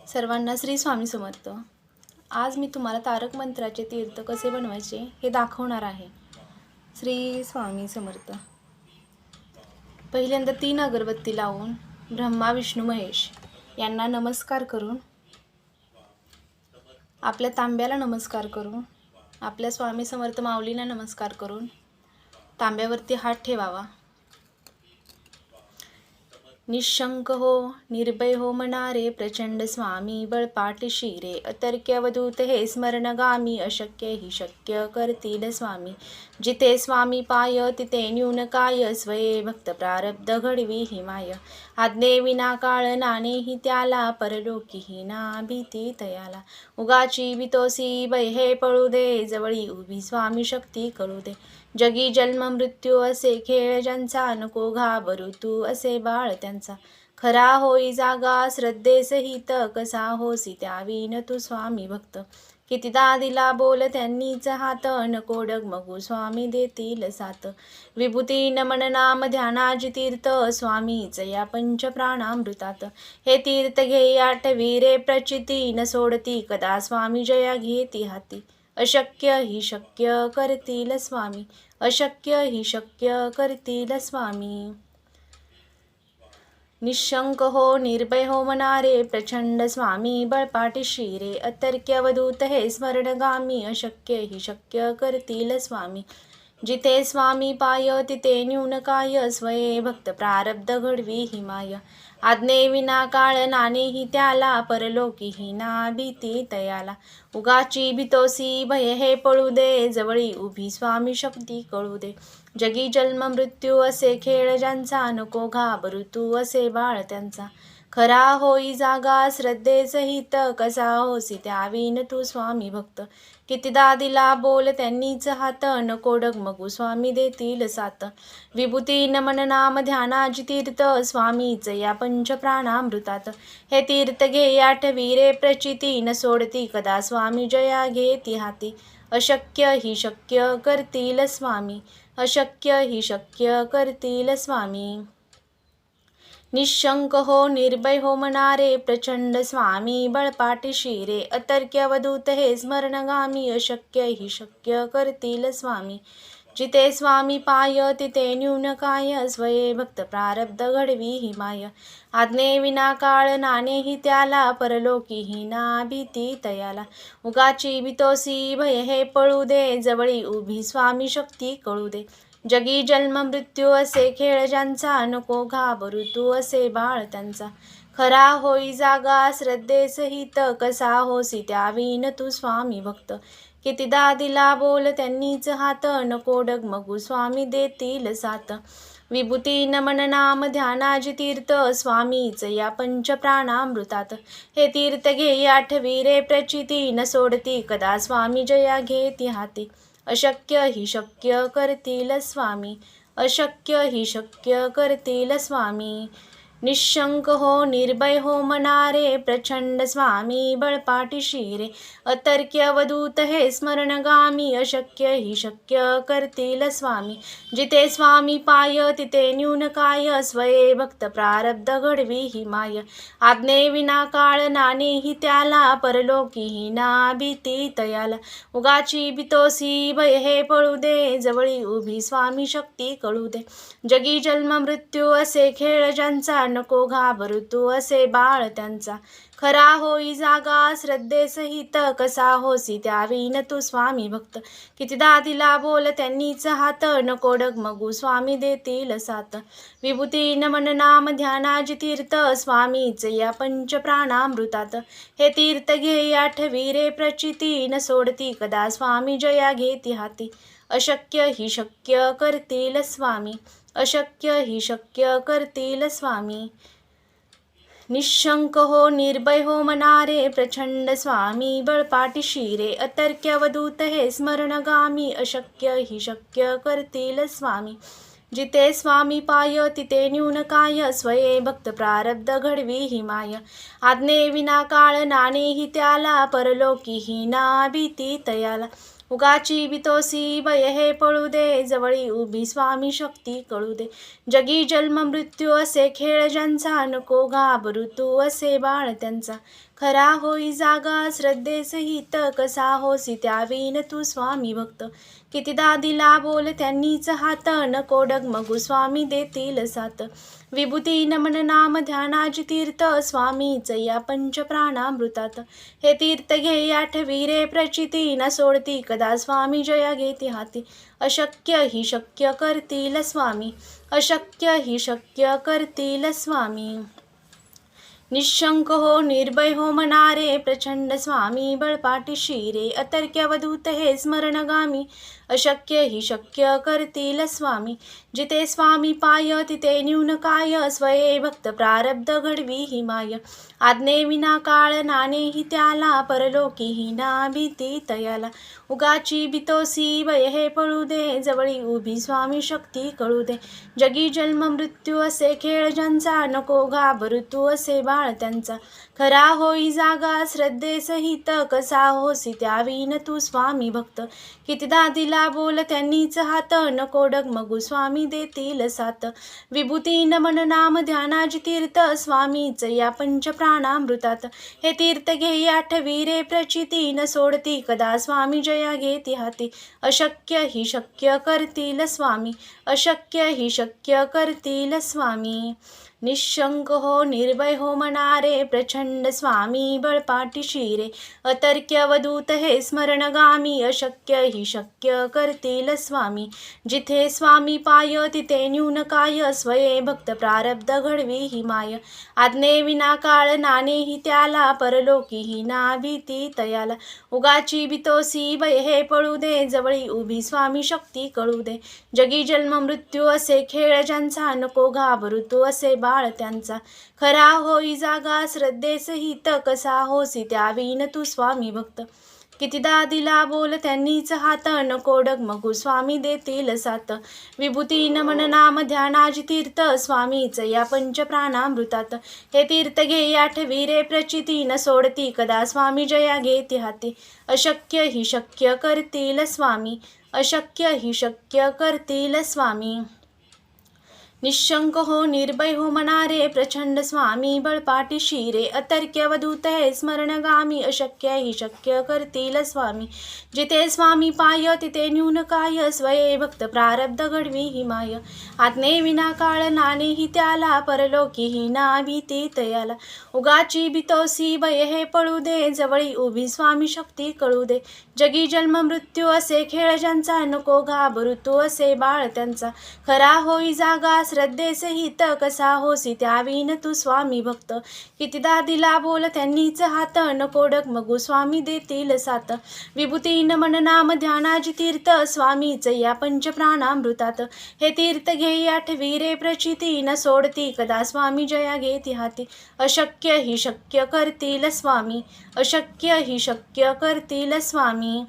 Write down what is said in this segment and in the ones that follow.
सर्वांना श्री स्वामी समर्थ. आज मी तुम्हाला तारक मंत्राचे तीर्थ कसे बनवायचे हे दाखवणार आहे. श्री स्वामी समर्थ. पहिल्यांदा 3 अगरबत्ती लावून ब्रह्मा विष्णू महेश यांना नमस्कार करून, आपल्या तांब्याला नमस्कार करून, आपल्या स्वामी समर्थ माऊलींना नमस्कार करून तांब्यावरती हात ठेवावा. निशंक हो, निर्भय हो मनारे, प्रचंड स्वामी बळपाठशी रे. अतर्क्य अवधूत हे स्मरणगामी, अशक्य ही शक्य करतील स्वामी. जिथे स्वामी पाय तिथे न्यून काय, स्वये भक्त प्रारब्ध घडवी ही माय. आज्ञे विना काळ नाणेही त्याला, परलोकीही ना भीती तयाला. उगाची बितोसी भय हे पळू दे, जवळी उभी स्वामी शक्ती कळू दे. जगी जन्म मृत्यू असे खेळ ज्यांचा, नको घाबरू तू असे बाळ त्यांचा. खरा होई जागा श्रद्धेसहित, कसा होसी त्यावीन तू स्वामी भक्त. कितीदा दिला बोल त्यांनीच हात, नको डगमगू स्वामी देतील साथ. विभूती नमन नाम ध्यानाजी तीर्थ, स्वामीच या पंच प्राणामृतात. हे तीर्थ घेई आठवी रे प्रचिती, न सोडती कदा स्वामी जया घेती हाती. अशक्य ही शक्य करतील स्वामी, अशक्य ही शक्य करतील स्वामी. निशंक हो, निर्भय हो मनारे, प्रचंड स्वामी बळपाठशी रे. अतर्क्य अवधूत हे स्मरणगामी, अशक्य ही शक्य करतील स्वामी. जिथे स्वामी पाय तिथे न्यून काय, स्वये भक्त प्रारब्ध घडवी ही माय. आज्ञे विना काळ नाणेही त्याला, परलोकीही ना भीती तयाला. उगाची बितोसी भय हे पळू दे, जवळी उभी स्वामी शक्ती कळू दे. जगी जन्म मृत्यू असे खेळ ज्यांचा, नको घाबरू तू असे बाळ त्यांचा. खरा होई जागा श्रद्धेसहित, कसा होसी त्यावीन तू स्वामी भक्त. कितीदा दिला बोल त्यांनीच हात, नको डगमगू स्वामी देतील साथ. विभूती नमन नाम ध्यानाजी तीर्थ, स्वामीच या पंच प्राणामृतात. हे तीर्थ घे आठवी रे प्रचिती, न सोडती कदा स्वामी जया घेती हाती. अशक्य ही शक्य करतील स्वामी, अशक्य ही शक्य करतील स्वामी. निशंक हो, निर्भय हो मनारे, प्रचंड स्वामी बळपाठशी रे. अतर्क्य अवधूत हे स्मरणगामी, अशक्य ही शक्य करतील स्वामी. जिथे स्वामी पाय तिथे न्यून काय, स्वये भक्त प्रारब्ध घडवी ही माय. आज्ञे विना काळ नाणेही त्याला, परलोकीही ना भीती तयाला. उगाची बितोसी भय हे पळू दे, जवळी उभी स्वामी शक्ती कळू दे. जगी जन्म मृत्यू असे खेळ ज्यांचा, नको घाबरू तू असे बाळ त्यांचा. खरा होई जागा श्रद्धेसहित, कसा होसी त्यावीन तू स्वामी भक्त. कितीदा दिला बोल त्यांनीच हात, नको डगमगू स्वामी देतील साथ. विभूती नमन नाम ध्यानाजी तीर्थ, स्वामीच या पंच प्राणामृतात. हे तीर्थ घेई आठवी रे प्रचिती, न सोडती कदा स्वामी जया घेती हाती. अशक्य ही शक्य करतील स्वामी, अशक्य ही शक्य करतील स्वामी. निशंक हो, निर्भय हो मनारे, प्रचंड स्वामी बळपाठशी रे. अतर्क्य अवधूत हे स्मरणगामी, अशक्य ही शक्य करतील स्वामी. जिथे स्वामी पाय तिथे न्यून काय, स्वये भक्त प्रारब्ध घडवी ही माय. आज्ञे विना काळ नाणेही त्याला, परलोकीही ना भीती तयाला. उगाची बितोसी भय हे पळू दे, जवळी उभी स्वामी शक्ती कळू दे. जगी जन्म मृत्यू असे खेळ ज्यांचा, नको घाबरू तू असे बाळ त्यांचा. खरा होई जागा श्रद्धेसहित, कसा होसी त्यावीन तू स्वामी भक्त. कितीदा दिला बोल त्यांनीच हात, नको डगमगू स्वामी देतील साथ. विभूती नमन नाम ध्यानाजी तीर्थ, स्वामीच या पंच प्राणामृतात. हे तीर्थ घेई आठवी रे प्रचिती, न सोडती कदा स्वामी जया घेती हाती. अशक्य ही शक्य करतील स्वामी, अशक्य ही शक्य करतील स्वामी. निशंक हो, निर्भय हो मनारे, प्रचंड स्वामी बळपाठशी रे. अतर्क्य अवधूत हे स्मरणगामी, अशक्य ही शक्य करतील स्वामी. जिथे स्वामी पाय तिथे न्यून काय, स्वये भक्त प्रारब्ध घडवी ही माय. आज्ञे विना काळ नाणेही त्याला, परलोकीही ना भीती तयाला. उगाची बितोसी भय हे पळू दे, जवळी उभी स्वामी शक्ती कळू दे. जगी जन्म मृत्यू असे खेळ ज्यांचा, नको घाबरू तू असे बाळ त्यांचा. खरा होई जागा श्रद्धेसहित, कसा होसी त्यावीन तू स्वामी भक्त. कितीदा दिला बोल त्यांनीच हात, नको डगमगू स्वामी देतील साथ. विभूती नमन नाम ध्यानाजी तीर्थ, स्वामीच या पंच प्राणामृतात. हे तीर्थ घे आठवी रे प्रचिती, न सोडती कदा स्वामी जया घेती हाती. अशक्य ही शक्य करतील स्वामी, अशक्य ही शक्य करतील स्वामी. निशंक हो निर्भय हो मनारे, प्रचंड स्वामी बळपाठीशी रे. अतर्क्य अवधूत हे स्मरणगामी, अशक्य ही शक्य करतील स्वामी. जिथे स्वामी पाय तिथे न्यून काय, स्वये भक्त प्रारब्ध घडवी ही माय. आज्ञे विना काळ नाणेही त्याला, परलोकी ही ना भीती तयाला. उगाची बितोसी भय हे पळू दे, जवळी उभी स्वामी शक्ती कळू दे. जगी जन्म मृत्यू असे खेळ ज्यांचा, नको घाबरू तू असे बाळ त्यांचा. खरा होई जागा श्रद्धेसहित, कसा होसी त्यावीन तू स्वामी भक्त. कितीदा दिला बोल त्यांनीच हात, नको डगमगू स्वामी देतील साथ. विभूती नमन नाम ध्यानाजी तीर्थ, स्वामीच या पंच प्राणामृतात. हे तीर्थ घे आठवी रे प्रचिती, न सोडती कदा स्वामी जया घेती हाती. अशक्य ही शक्य करतील स्वामी, अशक्य ही शक्य करतील स्वामी. निशंक हो निर्भय हो मनारे, प्रचंड स्वामी बळपाठीशी रे. अतर्क्य अवधूत हे स्मरणगामी, अशक्य ही शक्य करतील स्वामी. जिथे स्वामी पाय तिथे न्यून काय, स्वये भक्त प्रारब्ध घडवी ही माय. आज्ञे विना काळ नाणेही त्याला, परलोकी ही ना भीती तयाला. उगाची बितोसी भय हे पळू दे, जवळी उभी स्वामी शक्ती कळू दे. जगी जन्म मृत्यू असे खेळ ज्यांचा, नको घाबरू तू असे बाळ त्यांचा. खरा होई जागा श्रद्धेसहित, कसा होसी त्यावीन तू स्वामी भक्त. कितीदा दिला बोल त्यांनीच हात, नको डगमगू स्वामी देतील साथ. विभूती नमन नाम ध्यानाजी तीर्थ, स्वामीच या पंच प्राणामृतात. हे तीर्थ घे आठवी रे प्रचिती, न सोडती कदा स्वामी जया घेती हाती. अशक्य ही शक्य करतील स्वामी, अशक्य ही शक्य करतील स्वामी. निशंक हो निर्भय हो मनारे, प्रचंड स्वामी बळपाठीशी रे. अतर्क्य अवधूत हे स्मरणगामी, अशक्य ही शक्य करतील स्वामी. जिथे स्वामी पाय तिथे न्यून काय, स्वये भक्त प्रारब्ध घडवी ही माय. आज्ञे विना काळ नाणेही त्याला, परलोकी ही ना भीती तयाला. उगाची बितोसी भय हे पळू दे, जवळी उभी स्वामी शक्ती कळू दे. जगी जन्म मृत्यू असे खेळ ज्यांचा, नको घाबरू तू असे बाळ त्यांचा. खरा होई जागा श्रद्धेसहित, कसा होसी त्यावीन तू स्वामी भक्त. कितीदा दिला बोल त्यांनीच हात, नको डगमगू स्वामी देतील साथ. विभूती नमन नाम ध्यानाजी तीर्थ, स्वामीच या पंच प्राणामृतात. हे तीर्थ घे आठवी रे प्रचिती, न सोडती कदा स्वामी जया घेती हाती. अशक्य ही शक्य करतील स्वामी, अशक्य ही शक्य करतील स्वामी.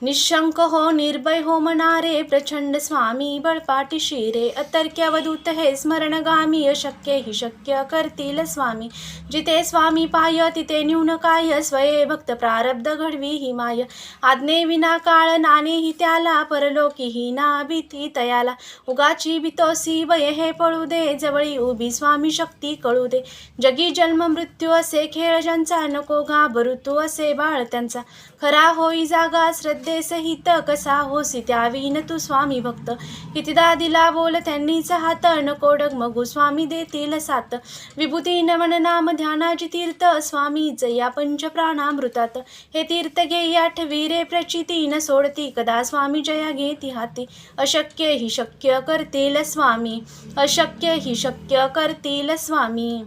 निशंक हो निर्भय हो मनारे, प्रचंड स्वामी बळपाठीशी रे. अतर्क्य अवधूत हे स्मरणगामी, अशक्य ही शक्य करतील स्वामी. जिथे स्वामी पाय तिथे न्यून काय, स्वये भक्त प्रारब्ध घडवी ही माय. आज्ञे विना काळ नाणेही त्याला, परलोकी ही ना भीती तयाला. उगाची बितोसी भय हे पळू दे, जवळी उभी स्वामी शक्ती कळू दे. जगी जन्म मृत्यू असे खेळ ज्यांचा, नको घाबरू तू असे बाळ त्यांचा. खरा होई जागा श्रद्धेसहित, कसा होसी त्यावीन तू स्वामी भक्त. कितीदा दिला बोल त्यांनीच हात, नको डगमगू स्वामी देतील साथ. विभूती नमन नाम ध्यानाजी तीर्थ, स्वामीच या पंच प्राणामृतात. हे तीर्थ घे आठवी रे प्रचिती, न सोडती कदा स्वामी जया घेती हाती. अशक्य ही शक्य करतील स्वामी, अशक्य ही शक्य करतील स्वामी.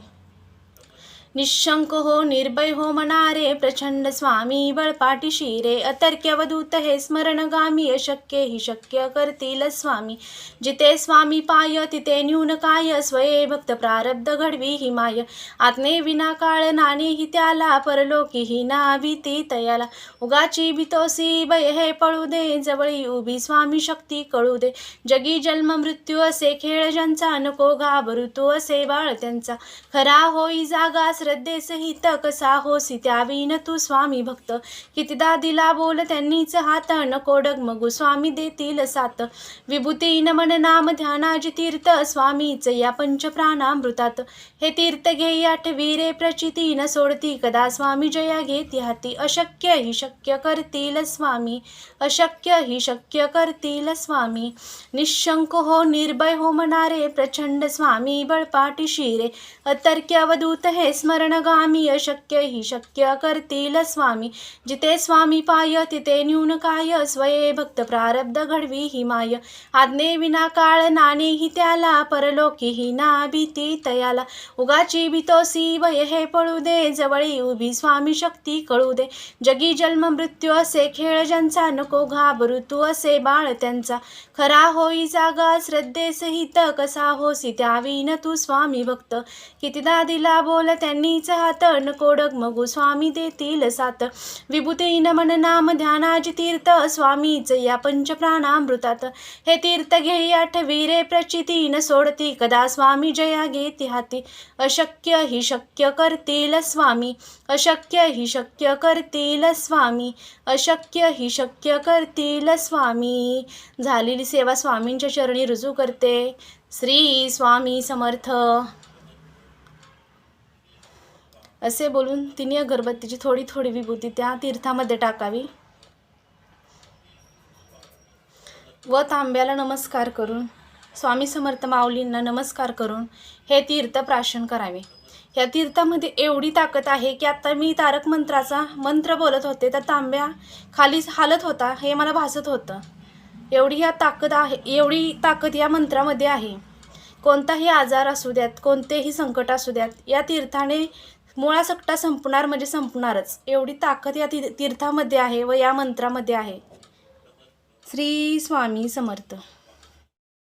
निशंक हो निर्भय हो मनारे, प्रचंड स्वामी बळपाठीशी रे. अतर्क्य अवधूत हे स्मरणगामी, अशक्य ही शक्य करतील स्वामी. जिथे स्वामी पाय तिथे न्यून काय, स्वये भक्त प्रारब्ध घडवी ही माय. आज्ञे विना काळ नाणेही त्याला, परलोकी ही ना भीती तयाला. उगाची बितोसी भय हे पळू दे, जवळी उभी स्वामी शक्ती कळू दे. जगी जन्म मृत्यू असे खेळ ज्यांचा, नको घाबरू तू असे बाळ त्यांचा. खरा होई जागा श्रद्धेसहित कसा होसी त्यावीन तू स्वामी भक्त. कितीदा दिला बोल त्यांनीच हात नको डगमगू स्वामी देतील साथ. विभूती नमन नाम ध्यानाजी तीर्थ स्वामीच या पंचप्राणामृतात. हे तीर्थ घेई आठवी रे प्रचिती न सोडती कदा स्वामी जया घेती हाती. अशक्य ही शक्य करतील स्वामी, अशक्य ही शक्य करतील स्वामी. निशंक हो निर्भय हो मनारे प्रचंड स्वामी बळपाटी शिरे. अतर्क्य अवधूत हे स्मरणगामी अशक्य ही शक्य करतील स्वामी. जिथे स्वामी पाय तिथे न्यून काय स्वये भक्त प्रारब्ध घडवी ही माय. आज्ञे विना काळ नाणे ही त्याला परलोकी ही ना भीती तयाला. उगाची भीतोसी वय हे पळू दे जवळी उभी स्वामी शक्ती कळू दे. जगी जन्म मृत्यू असे खेळ ज्यांचा नको घाबरू तू असे बाळ त्यांचा. खरा होई जागा श्रद्धेसहित कसा होसी त्यावीन तू स्वामी भक्त. कितीदा दिला बोल त्यांनीच हात नको डगमगू स्वामी देतील साथ. विभूती नमन नाम ध्यानाजी तीर्थ स्वामीच या पंचप्राणामृतात. हे तीर्थ घेई आठवी रे प्रचिती न सोडती कदा स्वामी जया घेती हाती. अशक्य ही शक्य करतील स्वामी, अशक्य ही शक्य करतील स्वामी, अशक्य ही शक्य करतील स्वामी. झालेली सेवा स्वामींच्या चरणी रुजू करते. श्री स्वामी समर्थ. असे बोलून तिने अगरबत्तीची थोडी थोडी विभूती त्या तीर्थामध्ये टाकावी व तांब्याला नमस्कार करून स्वामी समर्थ माऊलींना नमस्कार करून हे तीर्थ प्राशन करावे. ह्या तीर्थामध्ये एवढी ताकद आहे की आता मी तारक मंत्राचा मंत्र बोलत होते तर तांब्या खाली हालत होता हे मला भासत होतं. एवढी ताकद आहे, एवढी ताकद या मंत्रामध्ये आहे. कोणताही आजार असू द्यात, कोणतेही संकट असू द्यात, या तीर्थाने मुळासकटा संपणार म्हणजे संपणारच. एवढी ताकद या तीर्थामध्ये आहे व या मंत्रामध्ये आहे. श्री स्वामी समर्थ.